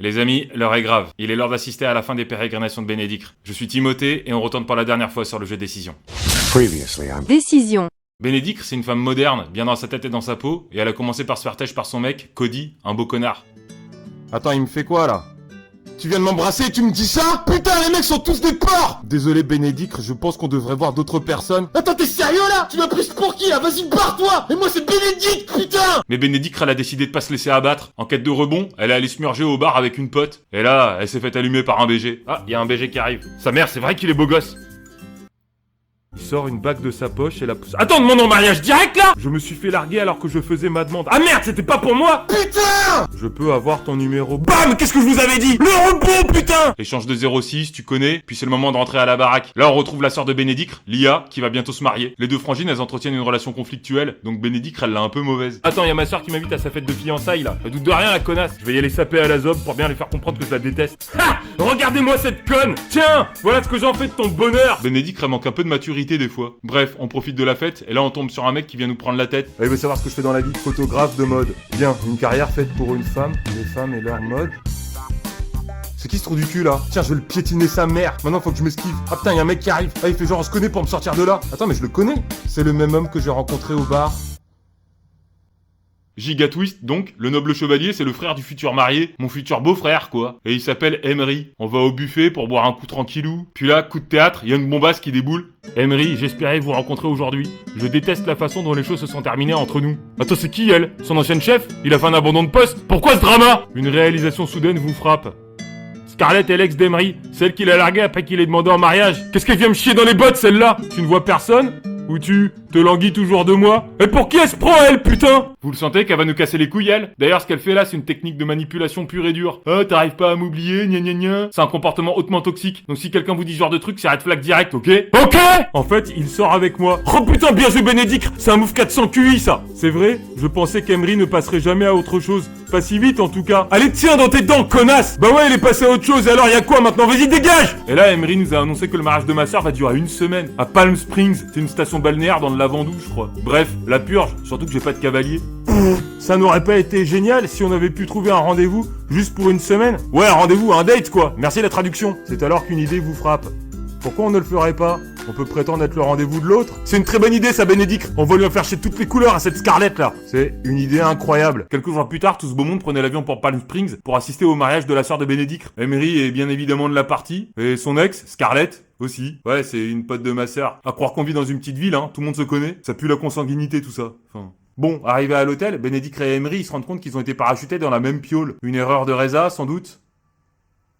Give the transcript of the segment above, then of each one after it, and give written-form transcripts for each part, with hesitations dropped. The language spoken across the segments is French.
Les amis, l'heure est grave. Il est l'heure d'assister à la fin des pérégrinations de Bénédicre. Je suis Timothée et on retourne pour la dernière fois sur le jeu Décision. Décision. Bénédicre, c'est une femme moderne, bien dans sa tête et dans sa peau, et elle a commencé par se faire têche par son mec, Cody, un beau connard. Attends, il me fait quoi là? Tu viens de m'embrasser et tu me dis ça? Putain, les mecs sont tous des porcs! Désolé Bénédicre, je pense qu'on devrait voir d'autres personnes. Attends, t'es sérieux là? Tu m'as pris pour qui là? Vas-y, barre-toi! Et moi c'est Bénédicre, putain! Mais Bénédicre, elle a décidé de pas se laisser abattre. En quête de rebond, elle est allée se murger au bar avec une pote. Et là, elle s'est fait allumer par un BG. Ah, y a un BG qui arrive. Sa mère, c'est vrai qu'il est beau gosse. Il sort une bague de sa poche et la pousse. Attends, demande en mariage direct là! Je me suis fait larguer alors que je faisais ma demande. Ah merde, c'était pas pour moi! Putain! Je peux avoir ton numéro. Bam! Qu'est-ce que je vous avais dit? Le rebond, putain! Échange de 06, tu connais, puis c'est le moment de rentrer à la baraque. Là, on retrouve la sœur de Bénédicre, Lia, qui va bientôt se marier. Les deux frangines, elles entretiennent une relation conflictuelle, donc Bénédicre, elle l'a un peu mauvaise. Attends, y a ma sœur qui m'invite à sa fête de fiançailles, là. Elle doute de rien, la connasse. Je vais y aller saper à la zob pour bien lui faire comprendre que je la déteste. Ha! Regardez-moi cette conne! Tiens! Voilà ce que j'en fais de ton bonheur! Bénédicre, elle manque un peu de maturité, des fois. Bref, on profite de la fête, et là, on tombe sur un mec qui vient nous prendre la tête. Elle veut savoir ce que je fais dans la vie. Photographe de mode. Bien, une carrière faite pour une femme, les femmes et leur mode. C'est qui ce trou du cul là? Tiens, je vais le piétiner sa mère. Maintenant faut que je m'esquive. Ah putain, y'a un mec qui arrive. Ah, il fait genre on se connaît pour me sortir de là. Attends, mais je le connais. C'est le même homme que j'ai rencontré au bar. Giga Twist, donc, le noble chevalier, c'est le frère du futur marié, mon futur beau-frère, quoi. Et il s'appelle Emery. On va au buffet pour boire un coup tranquillou. Puis là, coup de théâtre, il y a une bombasse qui déboule. Emery, j'espérais vous rencontrer aujourd'hui. Je déteste la façon dont les choses se sont terminées entre nous. Attends, c'est qui elle? Son ancienne chef? Il a fait un abandon de poste? Pourquoi ce drama? Une réalisation soudaine vous frappe. Scarlett est l'ex d'Emery, celle qu'il a larguée après qu'il ait demandé en mariage. Qu'est-ce qu'elle vient me chier dans les bottes, celle-là? Tu ne vois personne? Ou tu te languis toujours de moi? Et pour qui elle se prend, elle, putain? Vous le sentez qu'elle va nous casser les couilles, elle? D'ailleurs, ce qu'elle fait là, c'est une technique de manipulation pure et dure. Ah, t'arrives pas à m'oublier, gna gna gna. C'est un comportement hautement toxique. Donc si quelqu'un vous dit ce genre de truc, c'est red flag direct, ok? Ok! En fait, il sort avec moi. Oh putain, bien joué Bénédicre! C'est un move 400 QI, ça! C'est vrai? Je pensais qu'Emery ne passerait jamais à autre chose. Pas si vite, en tout cas. Allez, tiens dans tes dents, connasse! Bah ouais, il est passé à autre chose, et alors y'a quoi maintenant? Vas-y, dégage! Et là, Emery nous a annoncé que le mariage de ma soeur va durer une semaine. À Palm Springs, c'est une station balnéaire dans le Lavandou, je crois. Bref, la purge, surtout que j'ai pas de cavalier. Ça n'aurait pas été génial si on avait pu trouver un rendez-vous juste pour une semaine? Ouais, un rendez-vous, un date quoi. Merci la traduction. C'est alors qu'une idée vous frappe. Pourquoi on ne le ferait pas? On peut prétendre être le rendez-vous de l'autre. C'est une très bonne idée ça, Bénédicre. On va lui en faire chier toutes les couleurs à cette Scarlett là. C'est une idée incroyable. Quelques jours plus tard, tout ce beau monde prenait l'avion pour Palm Springs pour assister au mariage de la sœur de Bénédicre. Emery est bien évidemment de la partie. Et son ex, Scarlett, aussi. Ouais, c'est une pote de ma sœur. À croire qu'on vit dans une petite ville, hein. Tout le monde se connaît. Ça pue la consanguinité tout ça. Enfin... Bon, arrivé à l'hôtel, Bénédicre et Emery ils se rendent compte qu'ils ont été parachutés dans la même piole. Une erreur de Reza, sans doute.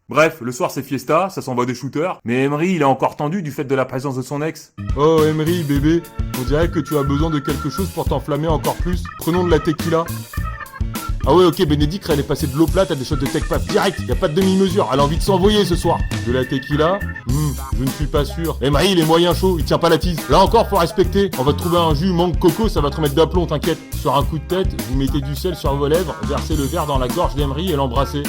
Bref, le soir c'est fiesta, ça s'envoie des shooters, mais Emery il est encore tendu du fait de la présence de son ex. Oh Emery, bébé, on dirait que tu as besoin de quelque chose pour t'enflammer encore plus. Prenons de la tequila. Ah ouais, ok, Bénédicre, elle est passée de l'eau plate à des shots de tech pap direct, y a pas de demi-mesure, elle a envie de s'envoyer ce soir. De la tequila? Je ne suis pas sûr. Emery, il est moyen chaud, il tient pas la tise. Là encore, faut respecter. On va te trouver un jus mangue coco, ça va te remettre d'aplomb, t'inquiète. Sur un coup de tête, vous mettez du sel sur vos lèvres, versez le verre dans la gorge d'Emery et l'embrassez.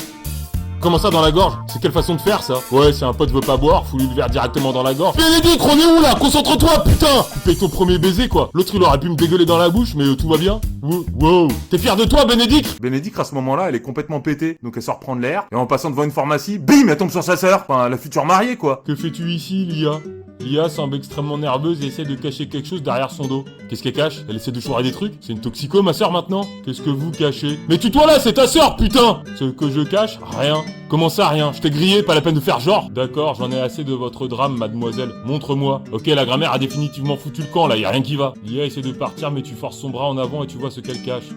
Comment ça dans la gorge? C'est quelle façon de faire ça? Ouais, si un pote veut pas boire, fous-lui le verre directement dans la gorge. Bénédicre, on est où là? Concentre-toi, putain! Tu payes ton premier baiser quoi. L'autre il aurait pu me dégueuler dans la bouche, mais tout va bien. Wow. T'es fier de toi, Bénédicre? Bénédicre à ce moment-là, elle est complètement pétée, donc elle sort prendre l'air, et en passant devant une pharmacie, bim, elle tombe sur sa sœur. Enfin, la future mariée quoi. Que fais-tu ici, Lia? Lia semble extrêmement nerveuse et essaie de cacher quelque chose derrière son dos. Qu'est-ce qu'elle cache? Elle essaie de chourer des trucs? C'est une toxico, ma sœur, maintenant? Qu'est-ce que vous cachez? Mais tue-toi là, c'est ta sœur, putain! Ce que je cache? Rien. Comment ça, rien? Je t'ai grillé, pas la peine de faire genre. D'accord, j'en ai assez de votre drame, mademoiselle. Montre-moi. Ok, la grammaire a définitivement foutu le camp, là, y a rien qui va. Lia essaie de partir, mais tu forces son bras en avant et tu vois ce qu'elle cache.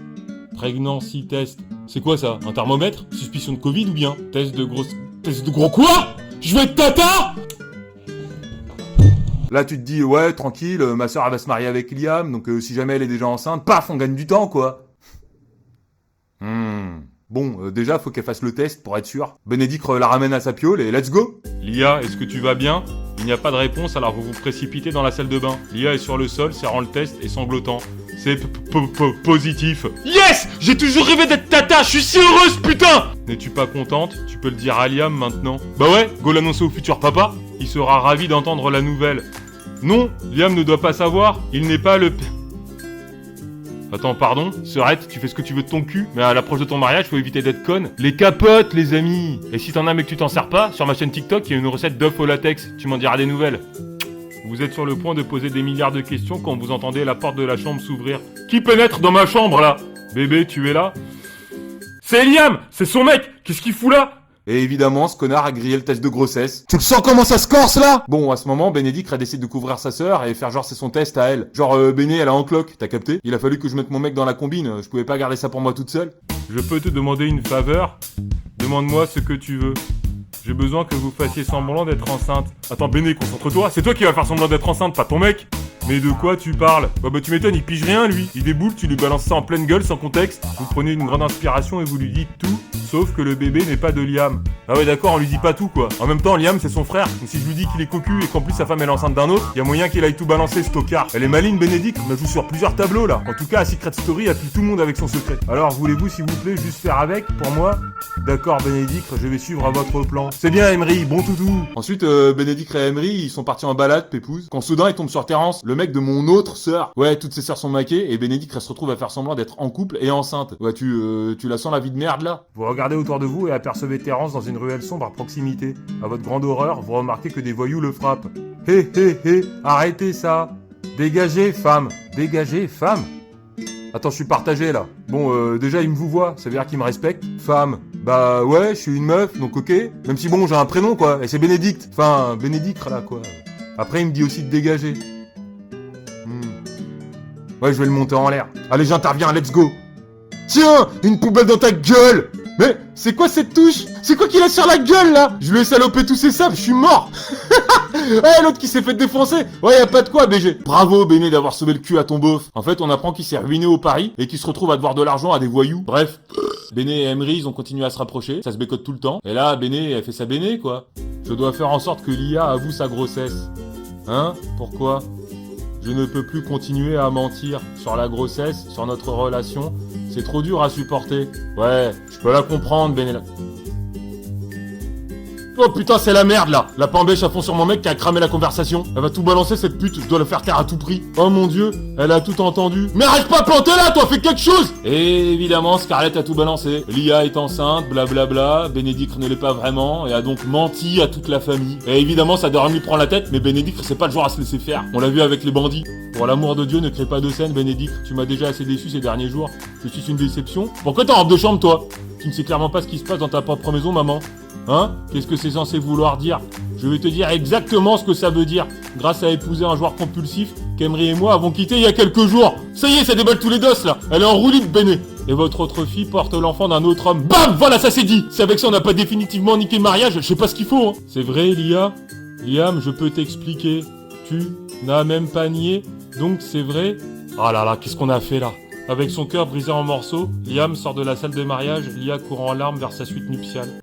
Pregnancy test. C'est quoi ça? Un thermomètre? Suspicion de Covid ou bien? Test de gros quoi? Je vais être tata? Là, tu te dis, ouais, tranquille, ma sœur, elle va se marier avec Liam, donc si jamais elle est déjà enceinte, paf, on gagne du temps, quoi. Bon, déjà, faut qu'elle fasse le test pour être sûr. Bénédicre la ramène à sa piole et let's go. Lia, est-ce que tu vas bien? Il n'y a pas de réponse, alors vous vous précipitez dans la salle de bain. Lia est sur le sol, serrant le test et sanglotant. C'est positif. Yes! J'ai toujours rêvé d'être tata, je suis si heureuse, putain! N'es-tu pas contente? Tu peux le dire à Liam maintenant. Bah ouais, go l'annoncer au futur papa. Il sera ravi d'entendre la nouvelle. Non, Liam ne doit pas savoir, il n'est pas le... Attends, pardon? Serette, tu fais ce que tu veux de ton cul, mais à l'approche de ton mariage, faut éviter d'être conne. Les capotes, les amis! Et si t'en as mais que tu t'en sers pas, sur ma chaîne TikTok, il y a une recette d'œuf au latex. Tu m'en diras des nouvelles. Vous êtes sur le point de poser des milliards de questions quand vous entendez la porte de la chambre s'ouvrir. Qui pénètre dans ma chambre, là? Bébé, tu es là? C'est Liam! C'est son mec! Qu'est-ce qu'il fout là? Et évidemment, ce connard a grillé le test de grossesse. Tu le sens comment ça se corse là? Bon, à ce moment, Bénédicte a décidé de couvrir sa sœur et faire genre c'est son test à elle. Genre, Béné, elle a en cloque, t'as capté? Il a fallu que je mette mon mec dans la combine, je pouvais pas garder ça pour moi toute seule. Je peux te demander une faveur? Demande-moi ce que tu veux. J'ai besoin que vous fassiez semblant d'être enceinte. Attends, Béné, concentre-toi, c'est toi qui vas faire semblant d'être enceinte, pas ton mec! Mais de quoi tu parles? Bah tu m'étonnes, il pige rien lui. Il déboule, tu lui balances ça en pleine gueule sans contexte. Vous prenez une grande inspiration et vous lui dites tout, sauf que le bébé n'est pas de Liam. Ah ouais d'accord, on lui dit pas tout quoi. En même temps, Liam c'est son frère. Donc si je lui dis qu'il est cocu et qu'en plus sa femme est enceinte d'un autre, y a moyen qu'il aille tout balancer ce tocard. Elle est maligne Bénédicte, on la joue sur plusieurs tableaux là. En tout cas, à Secret Story appuie tout le monde avec son secret. Alors voulez-vous s'il vous plaît juste faire avec pour moi? D'accord Bénédicte, je vais suivre à votre plan. C'est bien Emery, bon toutou. Ensuite, Bénédicte et Emery, ils sont partis en balade, pépouze. Quand soudain, ils tombent sur Terence, le mec de mon autre sœur. Ouais, toutes ses sœurs sont maquées et Bénédicte elle se retrouve à faire semblant d'être en couple et enceinte. Ouais, tu la sens la vie de merde là? Vous regardez autour de vous et apercevez Terence dans une ruelle sombre à proximité. À votre grande horreur, vous remarquez que des voyous le frappent. Hé hé hé, arrêtez ça! Dégagez, femme! Dégagez, femme! Attends, je suis partagé là. Bon, déjà il me vous voit, ça veut dire qu'il me respecte. Femme, bah ouais, je suis une meuf, donc ok. Même si bon, j'ai un prénom quoi, et c'est Bénédicte. Enfin, Bénédicte là quoi. Après il me dit aussi de dégager. Ouais, je vais le monter en l'air. Allez, j'interviens, let's go. Tiens, une poubelle dans ta gueule. Mais c'est quoi cette touche? C'est quoi qu'il a sur la gueule là? Je lui ai salopé tous ses sables, je suis mort. Ouais, l'autre qui s'est fait défoncer. Ouais, y a pas de quoi, BG. Bravo, Béné, d'avoir sauvé le cul à ton beauf. En fait, on apprend qu'il s'est ruiné au pari et qu'il se retrouve à devoir de l'argent à des voyous. Bref, Béné et Emery, ils ont continué à se rapprocher. Ça se bécote tout le temps. Et là, Béné, elle fait sa Béné, quoi. Je dois faire en sorte que l'IA avoue sa grossesse. Hein? Pourquoi? Je ne peux plus continuer à mentir sur la grossesse, sur notre relation. C'est trop dur à supporter. Ouais, je peux la comprendre, Béné. Oh putain, c'est la merde là! La pambèche à fond sur mon mec qui a cramé la conversation. Elle va tout balancer cette pute, je dois le faire taire à tout prix. Oh mon dieu, elle a tout entendu. Mais arrête pas de planter là, toi, fais quelque chose! Et évidemment, Scarlett a tout balancé. Lia est enceinte, blablabla, Bénédicte ne l'est pas vraiment, et a donc menti à toute la famille. Et évidemment, ça doit lui prendre la tête, mais Bénédicte c'est pas le genre à se laisser faire. On l'a vu avec les bandits. Pour l'amour de Dieu, ne crée pas de scène, Bénédicte. Tu m'as déjà assez déçu ces derniers jours. Je suis une déception. Pourquoi t'es en robe de chambre, toi? Tu ne sais clairement pas ce qui se passe dans ta propre maison, maman. Hein? Qu'est-ce que c'est censé vouloir dire? Je vais te dire exactement ce que ça veut dire. Grâce à épouser un joueur compulsif qu'Emery et moi avons quitté il y a quelques jours. Ça y est, ça déballe tous les dos là. Elle est en roue libre, Béné. Et votre autre fille porte l'enfant d'un autre homme. Bam! Voilà, ça c'est dit. Si avec ça on n'a pas définitivement niqué le mariage, je sais pas ce qu'il faut. Hein. C'est vrai, Lia? Liam, je peux t'expliquer. Tu n'as même pas nié. Donc c'est vrai. Ah là là, qu'est-ce qu'on a fait là? Avec son cœur brisé en morceaux, Liam sort de la salle de mariage, Lia courant en larmes vers sa suite nuptiale.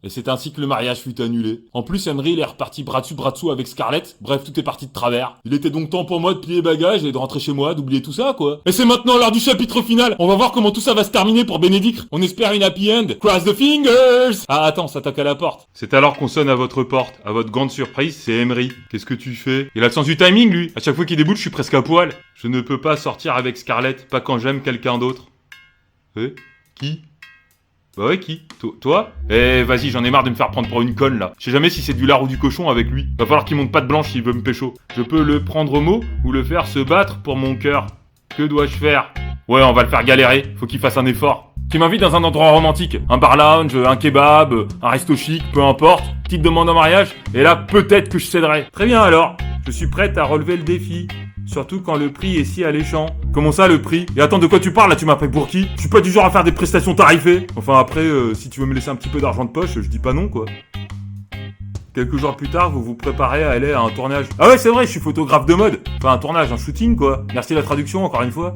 Et c'est ainsi que le mariage fut annulé. En plus, Emery, il est reparti bras dessous avec Scarlett. Bref, tout est parti de travers. Il était donc temps pour moi de plier bagages et de rentrer chez moi, d'oublier tout ça, quoi. Et c'est maintenant l'heure du chapitre final. On va voir comment tout ça va se terminer pour Bénédicte. On espère une happy end. Cross the fingers! Ah, attends, ça toque à la porte. C'est alors qu'on sonne à votre porte. À votre grande surprise, c'est Emery. Qu'est-ce que tu fais? Il a le sens du timing, lui. À chaque fois qu'il déboule, je suis presque à poil. Je ne peux pas sortir avec Scarlett, pas quand j'aime quelqu'un d'autre. Qui? Bah ouais, qui? Toi? Eh, vas-y, j'en ai marre de me faire prendre pour une conne, là. Je sais jamais si c'est du lard ou du cochon avec lui. Va falloir qu'il monte pas de blanche s'il veut me pécho. Je peux le prendre au mot ou le faire se battre pour mon cœur. Que dois-je faire? Ouais, on va le faire galérer. Faut qu'il fasse un effort. Tu m'invites dans un endroit romantique. Un bar lounge, un kebab, un resto chic, peu importe. Petite demande en mariage. Et là, peut-être que je céderai. Très bien alors. Je suis prête à relever le défi. Surtout quand le prix est si alléchant. Comment ça, le prix? Et attends, de quoi tu parles là? Tu m'as pris pour qui? Je suis pas du genre à faire des prestations tarifées. Enfin après, si tu veux me laisser un petit peu d'argent de poche, je dis pas non, quoi. Quelques jours plus tard, vous vous préparez à aller à un tournage. Ah ouais, c'est vrai, je suis photographe de mode. Enfin, un tournage, un shooting, quoi. Merci la traduction, encore une fois.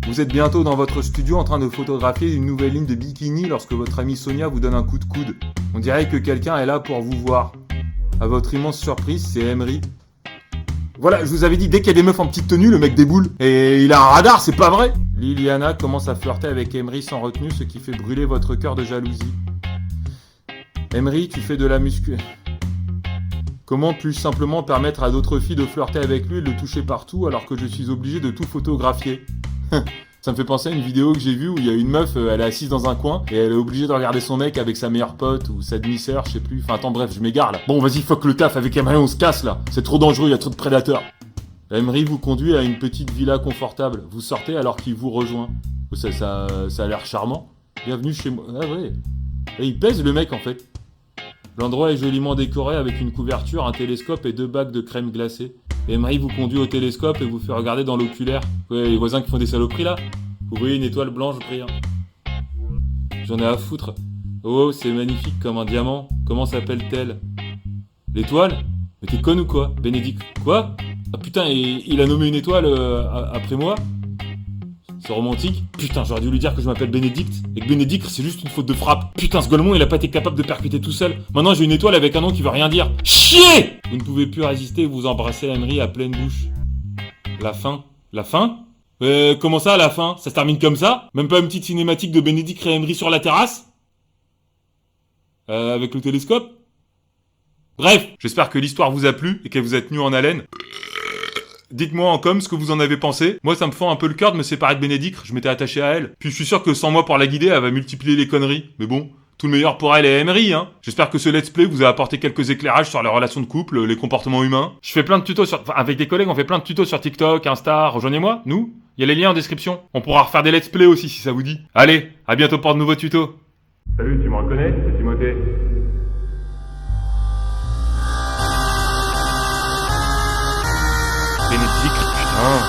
Vous êtes bientôt dans votre studio en train de photographier une nouvelle ligne de bikini lorsque votre amie Sonia vous donne un coup de coude. On dirait que quelqu'un est là pour vous voir. À votre immense surprise, c'est Emery. Voilà, je vous avais dit, dès qu'il y a des meufs en petite tenue, le mec déboule. Et il a un radar, c'est pas vrai? Liliana commence à flirter avec Emery sans retenue, ce qui fait brûler votre cœur de jalousie. Emery, tu fais de la muscu... Comment puis-je simplement permettre à d'autres filles de flirter avec lui et de le toucher partout alors que je suis obligé de tout photographier? Ça me fait penser à une vidéo que j'ai vue où il y a une meuf, elle est assise dans un coin et elle est obligée de regarder son mec avec sa meilleure pote ou sa demi-sœur, je sais plus. Enfin attends, bref, je m'égare là. Bon, vas-y, fuck le taf, avec Emery on se casse là. C'est trop dangereux, il y a trop de prédateurs. Emery vous conduit à une petite villa confortable. Vous sortez alors qu'il vous rejoint. Ça a l'air charmant. Bienvenue chez moi. Ah ouais. Et il pèse le mec en fait. L'endroit est joliment décoré avec une couverture, un télescope et 2 bacs de crème glacée. Emery vous conduit au télescope et vous fait regarder dans l'oculaire. Ouais, les voisins qui font des saloperies là. Vous voyez une étoile blanche briller. J'en ai à foutre. Oh, c'est magnifique comme un diamant. Comment s'appelle-t-elle? L'étoile? Mais t'es conne ou quoi? Bénédicte? Quoi? Ah putain, il a nommé une étoile après moi? C'est romantique. Putain, j'aurais dû lui dire que je m'appelle Bénédicte et que Bénédicte c'est juste une faute de frappe. Putain, ce golemon il a pas été capable de percuter tout seul. Maintenant j'ai une étoile avec un nom qui veut rien dire. Chier! Vous ne pouvez plus résister, vous embrassez Emery à pleine bouche. La fin? La fin? Comment ça la fin? Ça se termine comme ça? Même pas une petite cinématique de Bénédicte et Emery sur la terrasse? Avec le télescope? Bref, j'espère que l'histoire vous a plu et qu'elle vous a tenu en haleine. Dites-moi en com ce que vous en avez pensé. Moi, ça me fend un peu le cœur de me séparer de Bénédicte, je m'étais attaché à elle. Puis je suis sûr que sans moi pour la guider, elle va multiplier les conneries. Mais bon, tout le meilleur pour elle et Emery, hein. J'espère que ce let's play vous a apporté quelques éclairages sur les relations de couple, les comportements humains. Je fais plein de tutos avec des collègues, on fait plein de tutos sur TikTok, Insta, rejoignez-moi, nous. Il y a les liens en description. On pourra refaire des let's play aussi si ça vous dit. Allez, à bientôt pour de nouveaux tutos. Salut, tu me reconnais? C'est Timothée. Bénédicte, putain.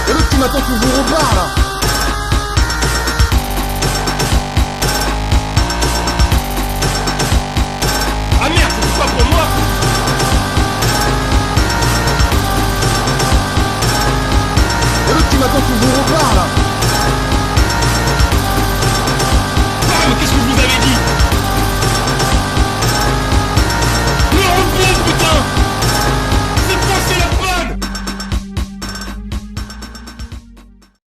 Et l'autre qui m'attend toujours au bar là.